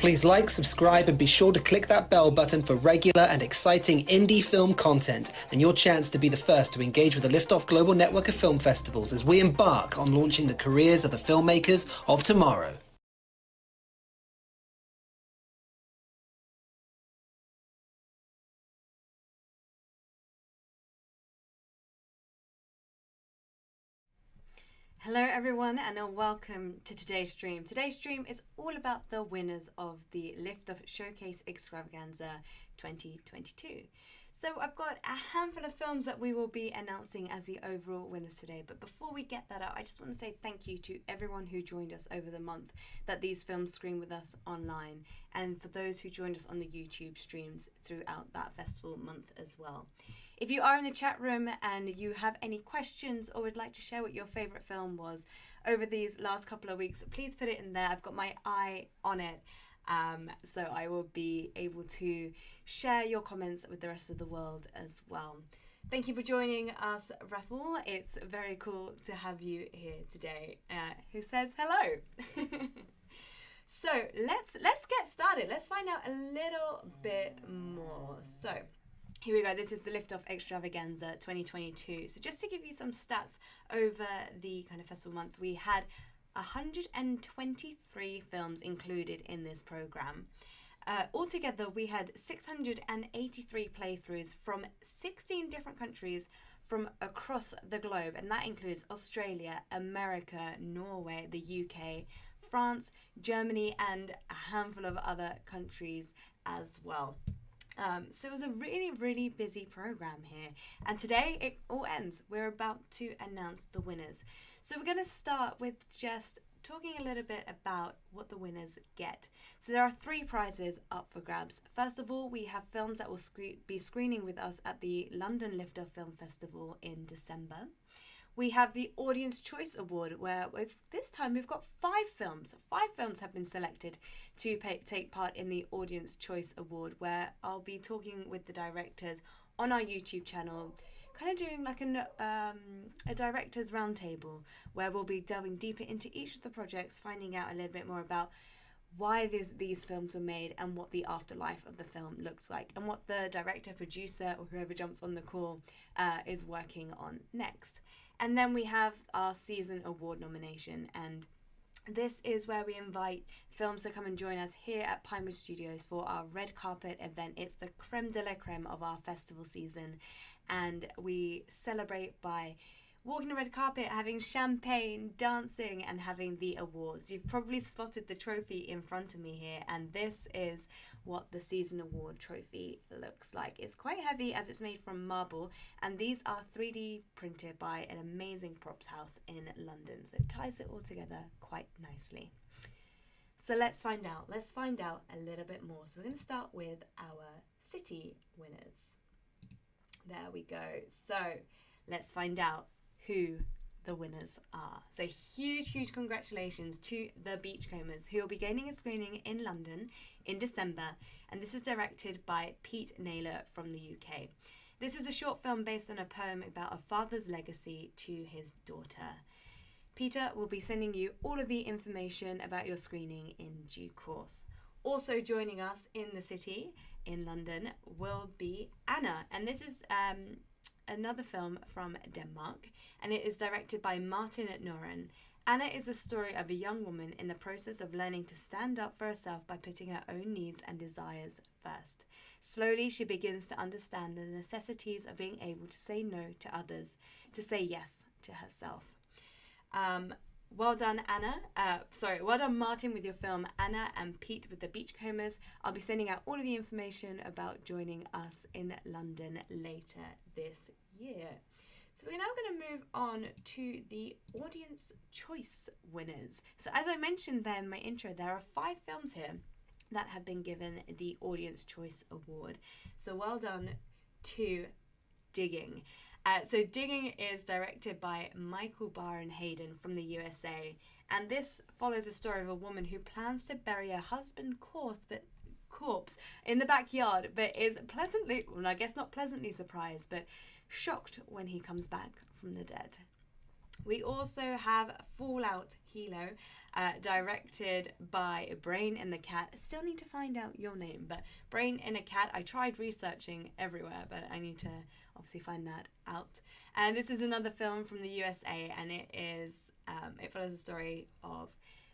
Please like, subscribe, and be sure to click that bell button for regular and exciting indie film content and your chance to be the first to engage with the Liftoff Global Network of Film Festivals as we embark on launching the careers of the filmmakers of tomorrow. Hello everyone and welcome to today's stream. Today's stream is all about the winners of the Liftoff Showcase Extravaganza 2022. So I've got a handful of films that we will be announcing as the overall winners today. But before we get that out, I just want to say thank you to everyone who joined us over the month that these films screen with us online, and for those who joined us on the YouTube streams throughout that festival month as well. If you are in the chat room and you have any questions or would like to share what your favourite film was over these last couple of weeks, please put it in there. I've got my eye on it, so I will be able to share your comments with the rest of the world as well. Thank you for joining us, Raffle. It's very cool to have you here today. Who says hello? So let's get started. Let's find out a little bit more. So here we go. This is the Liftoff Extravaganza 2022. So just to give you some stats over the kind of festival month, we had 123 films included in this program. Altogether, we had 683 playthroughs from 16 different countries from across the globe, and that includes Australia, America, Norway, the UK, France, Germany, and a handful of other countries as well. So it was a really, really busy program here. And today it all ends. We're about to announce the winners. So we're going to start with just talking a little bit about what the winners get. So there are 3 prizes up for grabs. First of all, we have films that will be screening with us at the London Liftoff Film Festival in December. We have the Audience Choice Award, where this time we've got 5 films. 5 films have been selected to take part in the Audience Choice Award, where I'll be talking with the directors on our YouTube channel, kind of doing like a directors roundtable, where we'll be delving deeper into each of the projects, finding out a little bit more about why these films were made and what the afterlife of the film looks like, and what the director, producer, or whoever jumps on the call is working on next. And then we have our season award nomination, and this is where we invite films to come and join us here at Pinewood Studios for our red carpet event. It's the creme de la creme of our festival season, and we celebrate by walking the red carpet, having champagne, dancing, and having the awards. You've probably spotted the trophy in front of me here, and this is what the season award trophy looks like. It's quite heavy as it's made from marble, and these are 3D printed by an amazing props house in London, so it ties it all together quite nicely. So let's find out a little bit more. So we're going to start with our city winners. There we go. So let's find out who the winners are. So huge congratulations to the Beachcombers, who will be gaining a screening in London in December, and this is directed by Pete Naylor from the UK. This is a short film based on a poem about a father's legacy to his daughter. Peter will be sending you all of the information about your screening in due course. Also joining us in the city in London will be Anna, and this is another film from Denmark, and it is directed by Martin Noren. Anna is a story of a young woman in the process of learning to stand up for herself by putting her own needs and desires first. Slowly, she begins to understand the necessities of being able to say no to others, to say yes to herself. Well done, Anna. Well done, Martin, with your film Anna, and Pete with the Beachcombers. I'll be sending out all of the information about joining us in London later this year. So we're now going to move on to the Audience Choice winners. So as I mentioned there in my intro, there are 5 films here that have been given the Audience Choice Award. So well done to Digging. So Digging is directed by Michael Baron Hayden from the USA, and this follows a story of a woman who plans to bury her husband's corpse in the backyard, but is pleasantly, well, I guess not pleasantly surprised, but shocked when he comes back from the dead. We also have Fallout Hilo, directed by Brain and the Cat. I still need to find out your name, but Brain and a Cat, I tried researching everywhere, but I need to obviously find that out. And this is another film from the USA, and it follows the story of,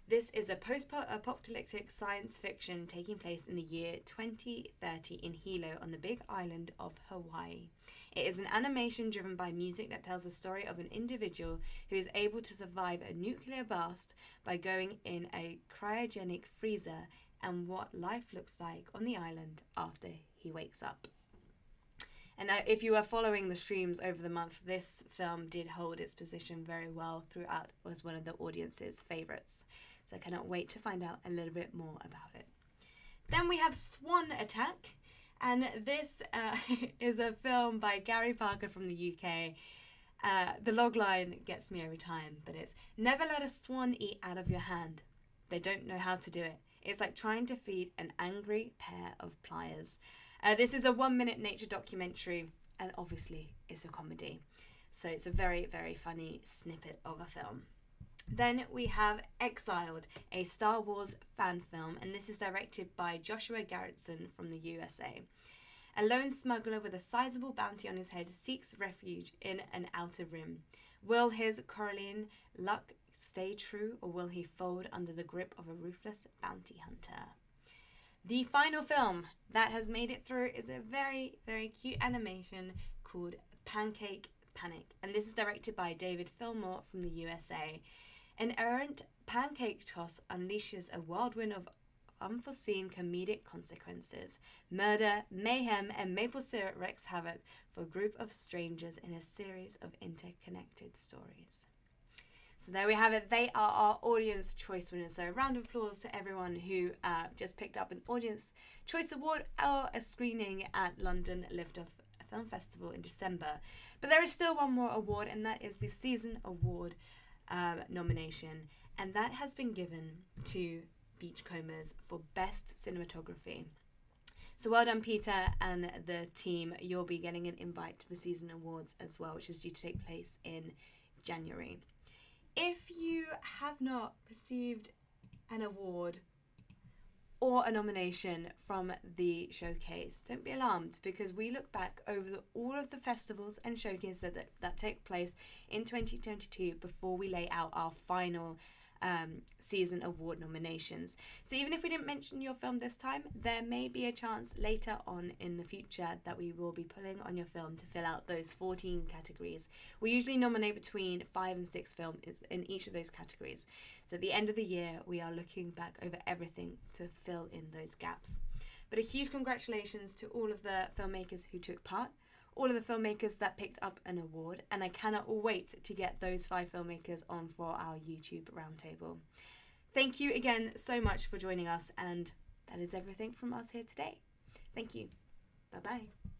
this is a post-apocalyptic science fiction taking place in the year 2030 in Hilo on the big island of Hawaii. It is an animation driven by music that tells the story of an individual who is able to survive a nuclear blast by going in a cryogenic freezer and what life looks like on the island after he wakes up. And if you were following the streams over the month, this film did hold its position very well throughout, was one of the audience's favourites. So I cannot wait to find out a little bit more about it. Then we have Swan Attack, and this is a film by Gary Parker from the UK. The logline gets me every time, but it's, never let a swan eat out of your hand. They don't know how to do it. It's like trying to feed an angry pair of pliers. This is a 1-minute nature documentary, and obviously it's a comedy. So it's a very, very funny snippet of a film. Then we have Exiled, a Star Wars fan film, and this is directed by Joshua Garretson from the USA. A lone smuggler with a sizable bounty on his head seeks refuge in an outer rim. Will his Corellian luck stay true, or will he fold under the grip of a ruthless bounty hunter? The final film that has made it through is a very, very cute animation called Pancake Panic, and this is directed by David Fillmore from the USA. An errant pancake toss unleashes a whirlwind of unforeseen comedic consequences. Murder, mayhem, and maple syrup wreaks havoc for a group of strangers in a series of interconnected stories. So there we have it. They are our Audience Choice winners. So a round of applause to everyone who just picked up an Audience Choice Award or a screening at London Liftoff Film Festival in December. But there is still one more award, and that is the Season Award nomination. And that has been given to Beachcombers for Best Cinematography. So well done, Peter and the team. You'll be getting an invite to the Season Awards as well, which is due to take place in January. If you have not received an award or a nomination from the showcase, don't be alarmed, because we look back over all of the festivals and showcases that take place in 2022 before we lay out our final season award nominations. So even if we didn't mention your film this time, there may be a chance later on in the future that we will be pulling on your film to fill out those 14 categories. We usually nominate between 5 and 6 films in each of those categories. So at the end of the year, we are looking back over everything to fill in those gaps. But a huge congratulations to all of the filmmakers who took part, all of the filmmakers that picked up an award, and I cannot wait to get those 5 filmmakers on for our YouTube roundtable. Thank you again so much for joining us, and that is everything from us here today. Thank you. Bye-bye.